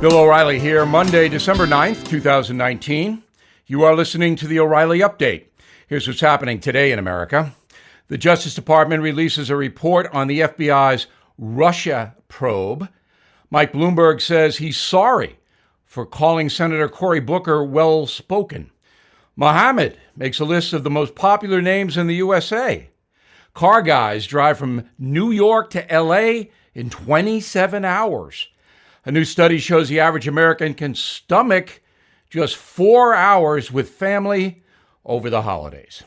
Bill O'Reilly here, Monday, December 9th, 2019. You are listening to the O'Reilly Update. Here's what's happening today in America. The Justice Department releases a report on the FBI's Russia probe. Mike Bloomberg says he's sorry for calling Senator Cory Booker well-spoken. Mohammed makes a list of the most popular names in the USA. Car guys drive from New York to L.A. in 27 hours. A new study shows the average American can stomach just 4 hours with family over the holidays.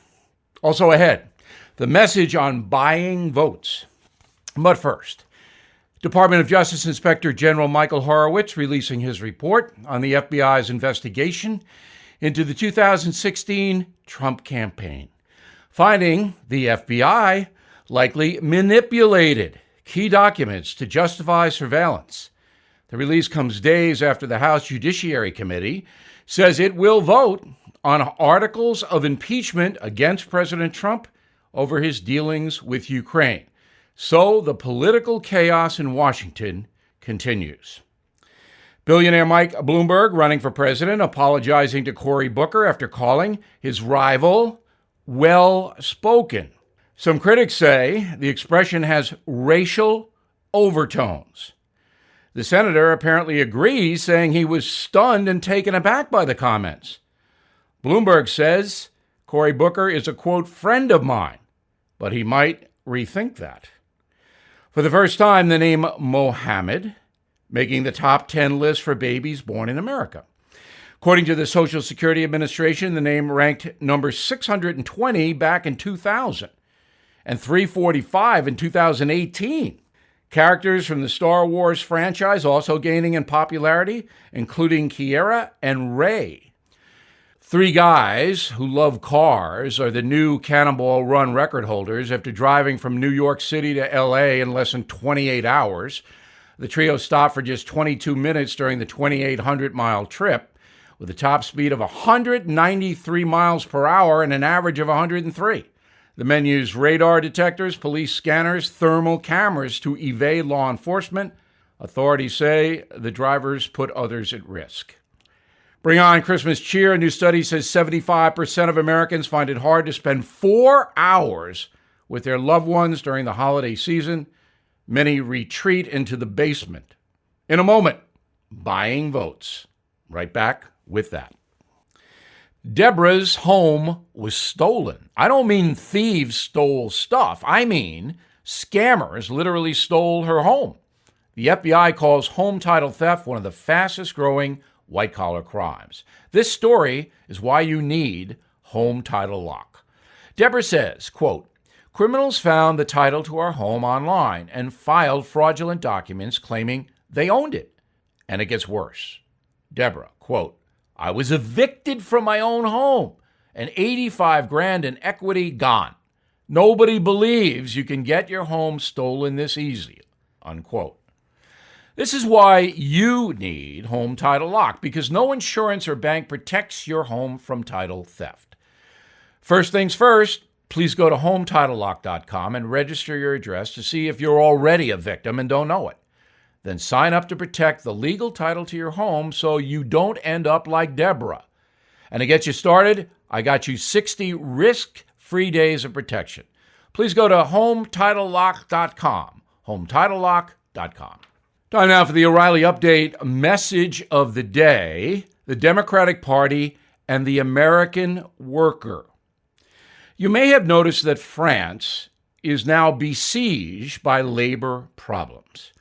Also ahead, the message on buying votes. But first, Department of Justice Inspector General Michael Horowitz releasing his report on the FBI's investigation into the 2016 Trump campaign, finding the FBI likely manipulated key documents to justify surveillance. The release comes days after the House Judiciary Committee says it will vote on articles of impeachment against President Trump over his dealings with Ukraine. So the political chaos in Washington continues. Billionaire Mike Bloomberg, running for president, apologizing to Cory Booker after calling his rival well-spoken. Some critics say the expression has racial overtones. The senator apparently agrees, saying he was stunned and taken aback by the comments. Bloomberg says Cory Booker is a, quote, friend of mine, but he might rethink that. For the first time, the name Mohammed making the top 10 list for babies born in America. According to the Social Security Administration, the name ranked number 620 back in 2000 and 345 in 2018. Characters from the Star Wars franchise also gaining in popularity, including Kiera and Rey. Three guys who love cars are the new Cannonball Run record holders after driving from New York City to L.A. in less than 28 hours. The trio stopped for just 22 minutes during the 2,800-mile trip, with a top speed of 193 miles per hour and an average of 103. The men used radar detectors, police scanners, thermal cameras to evade law enforcement. Authorities say the drivers put others at risk. Bring on Christmas cheer. A new study says 75% of Americans find it hard to spend 4 hours with their loved ones during the holiday season. Many retreat into the basement. In a moment, buying votes. Right back with that. Deborah's home was stolen. I don't mean thieves stole stuff. I mean scammers literally stole her home. The FBI calls home title theft one of the fastest growing white-collar crimes. This story is why you need Home Title Lock. Deborah says, quote, criminals found the title to our home online and filed fraudulent documents claiming they owned it. And it gets worse. Deborah, quote, I was evicted from my own home and $85,000 in equity gone. Nobody believes you can get your home stolen this easy, unquote. This is why you need Home Title Lock, because no insurance or bank protects your home from title theft. First things first, please go to HomeTitleLock.com and register your address to see if you're already a victim and don't know it. Then sign up to protect the legal title to your home so you don't end up like Deborah. And to get you started, I got you 60 risk-free days of protection. Please go to HomeTitleLock.com. HomeTitleLock.com. Time now for the O'Reilly Update message of the day, the Democratic Party and the American worker. You may have noticed that France is now besieged by labor problems.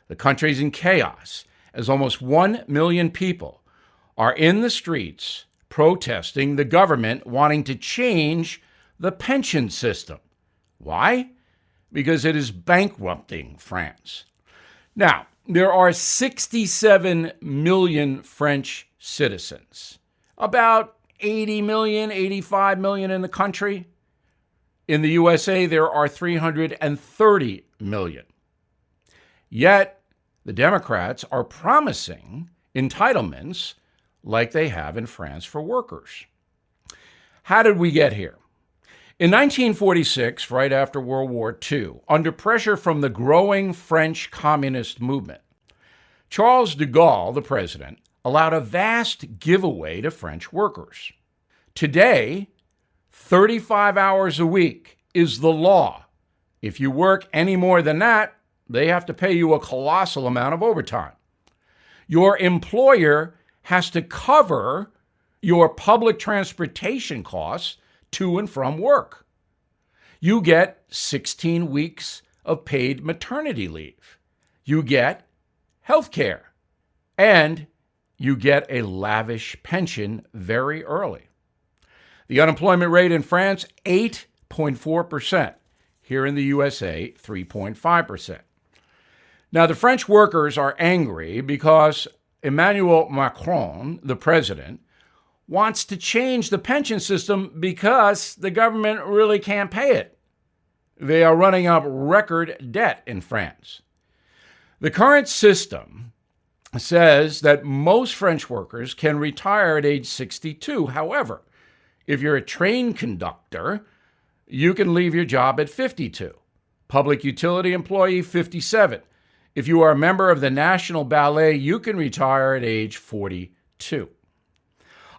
The country's in chaos as almost 1 million people are in the streets protesting the government wanting to change the pension system. Why? Because it is bankrupting France. Now, there are 67 million French citizens, about 80 million, 85 million in the country. In the USA, there are 330 million. Yet, the Democrats are promising entitlements like they have in France for workers. How did we get here? In 1946, right after World War II, under pressure from the growing French communist movement, Charles de Gaulle, the president, allowed a vast giveaway to French workers. Today, 35 hours a week is the law. If you work any more than that, they have to pay you a colossal amount of overtime. Your employer has to cover your public transportation costs to and from work. You get 16 weeks of paid maternity leave. You get health care. And you get a lavish pension very early. The unemployment rate in France, 8.4%. Here in the USA, 3.5%. Now, the French workers are angry because Emmanuel Macron, the president, wants to change the pension system because the government really can't pay it. They are running up record debt in France. The current system says that most French workers can retire at age 62. However, if you're a train conductor, you can leave your job at 52. Public utility employee, 57. If you are a member of the National Ballet, you can retire at age 42.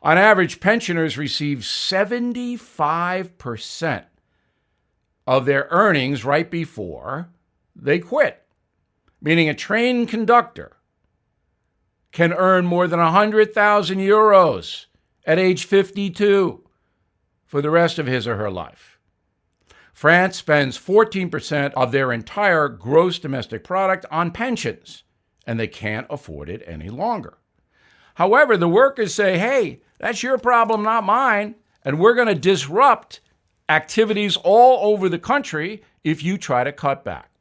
On average, pensioners receive 75% of their earnings right before they quit, meaning a train conductor can earn more than 100,000 euros at age 52 for the rest of his or her life. France spends 14% of their entire gross domestic product on pensions, and they can't afford it any longer. However, the workers say, hey, that's your problem, not mine, and we're going to disrupt activities all over the country if you try to cut back.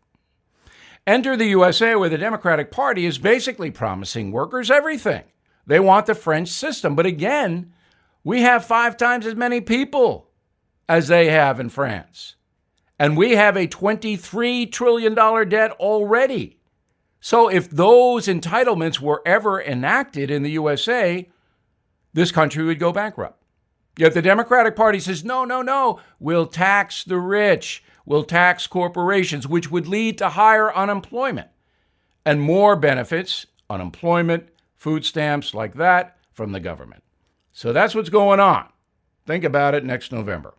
Enter the USA, where the Democratic Party is basically promising workers everything. They want the French system. But again, we have 5 times as many people as they have in France. And we have a $23 trillion debt already. So if those entitlements were ever enacted in the USA, this country would go bankrupt. Yet the Democratic Party says, no, we'll tax the rich. We'll tax corporations, which would lead to higher unemployment and more benefits, unemployment, food stamps like that from the government. So that's what's going on. Think about it next November.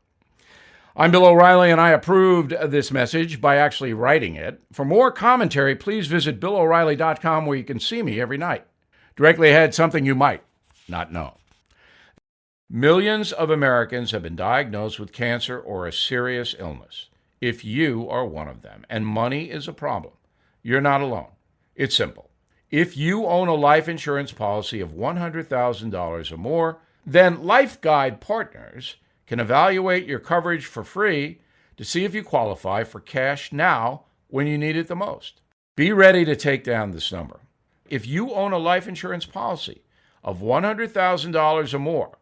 I'm Bill O'Reilly, and I approved this message by actually writing it. For more commentary, please visit BillO'Reilly.com, where you can see me every night. Directly ahead, something you might not know. Millions of Americans have been diagnosed with cancer or a serious illness. If you are one of them and money is a problem, you're not alone. It's simple. If you own a life insurance policy of $100,000 or more, then Life Guide Partners can evaluate your coverage for free to see if you qualify for cash now when you need it the most. Be ready to take down this number. If you own a life insurance policy of $100,000 or more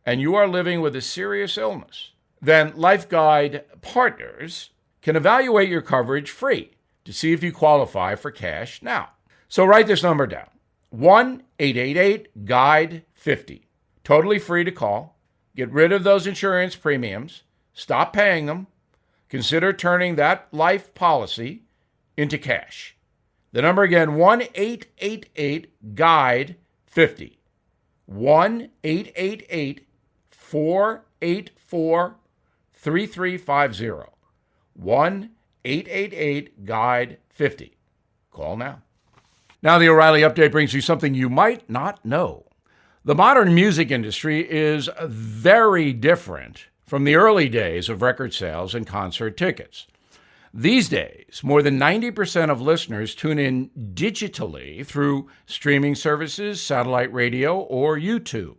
and you are living with a serious illness, then Life Guide Partners can evaluate your coverage free to see if you qualify for cash now. So write this number down, 1-888-GUIDE-50. Totally free to call. Get rid of those insurance premiums. Stop paying them. Consider turning that life policy into cash. The number again, 1-888-GUIDE-50. 1-888-484-3350. 1-888-GUIDE-50. Call now. Now the O'Reilly Update brings you something you might not know. The modern music industry is very different from the early days of record sales and concert tickets. These days, more than 90% of listeners tune in digitally through streaming services, satellite radio, or YouTube.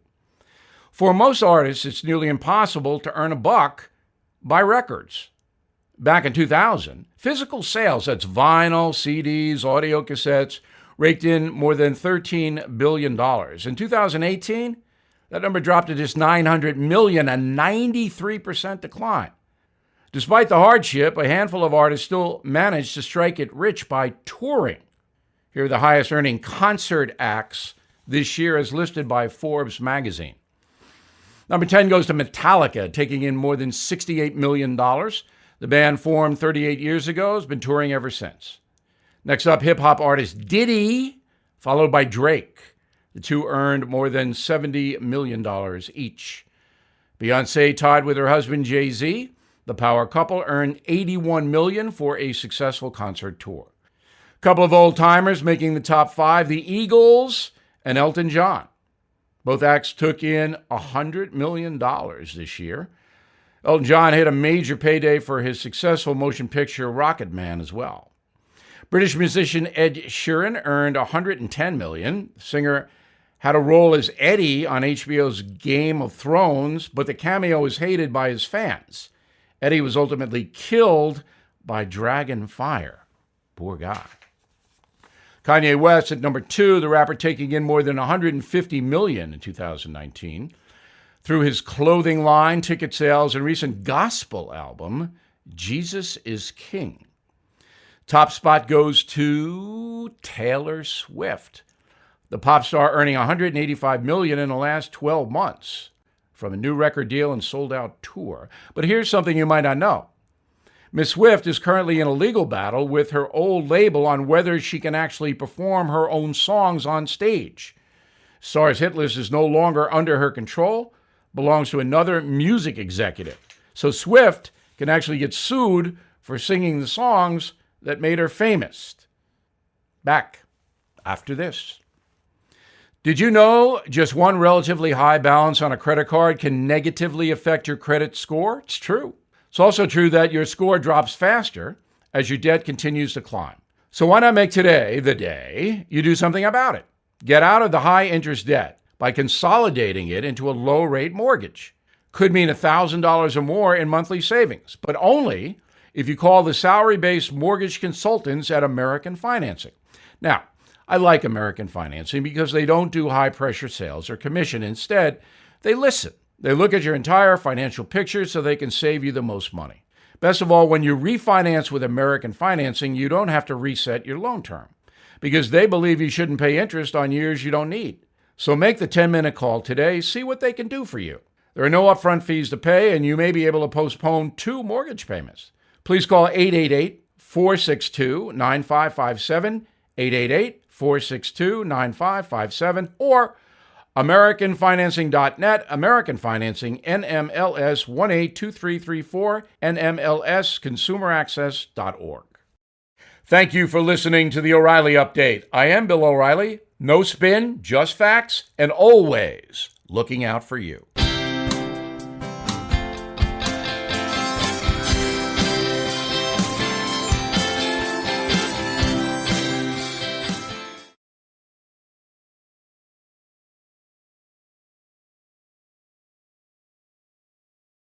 For most artists, it's nearly impossible to earn a buck by records. Back in 2000, physical sales, that's vinyl, CDs, audio cassettes, raked in more than $13 billion. In 2018, that number dropped to just $900 million, a 93% decline. Despite the hardship, a handful of artists still managed to strike it rich by touring. Here are the highest-earning concert acts this year as listed by Forbes magazine. Number 10 goes to Metallica, taking in more than $68 million. The band formed 38 years ago, has been touring ever since. Next up, hip-hop artist Diddy, followed by Drake. The two earned more than $70 million each. Beyoncé tied with her husband Jay-Z. The power couple earned $81 million for a successful concert tour. A couple of old-timers making the top 5, the Eagles and Elton John. Both acts took in $100 million this year. Elton John hit a major payday for his successful motion picture Rocket Man as well. British musician Ed Sheeran earned $110 million. The singer had a role as Eddie on HBO's Game of Thrones, but the cameo was hated by his fans. Eddie was ultimately killed by dragon fire. Poor guy. Kanye West at number 2, the rapper taking in more than $150 million in 2019 through his clothing line, ticket sales, and recent gospel album, Jesus is King. Top spot goes to Taylor Swift, the pop star earning $185 million in the last 12 months from a new record deal and sold-out tour. But here's something you might not know. Miss Swift is currently in a legal battle with her old label on whether she can actually perform her own songs on stage. Star's hit list is no longer under her control, belongs to another music executive. So Swift can actually get sued for singing the songs that made her famous. Back after this. Did you know just one relatively high balance on a credit card can negatively affect your credit score? It's true. It's also true that your score drops faster as your debt continues to climb. So why not make today the day you do something about it? Get out of the high-interest debt by consolidating it into a low-rate mortgage. Could mean $1,000 or more in monthly savings, but only if you call the salary-based mortgage consultants at American Financing. Now, I like American Financing because they don't do high-pressure sales or commission. Instead, they listen. They look at your entire financial picture so they can save you the most money. Best of all, when you refinance with American Financing, you don't have to reset your loan term because they believe you shouldn't pay interest on years you don't need. So make the 10-minute call today. See what they can do for you. There are no upfront fees to pay, and you may be able to postpone 2 mortgage payments. Please call 888-462-9557, 888-462-9557, or AmericanFinancing.net, American Financing, NMLS 182334, NMLS ConsumerAccess.org. Thank you for listening to the O'Reilly Update. I am Bill O'Reilly. No spin, just facts, and always looking out for you.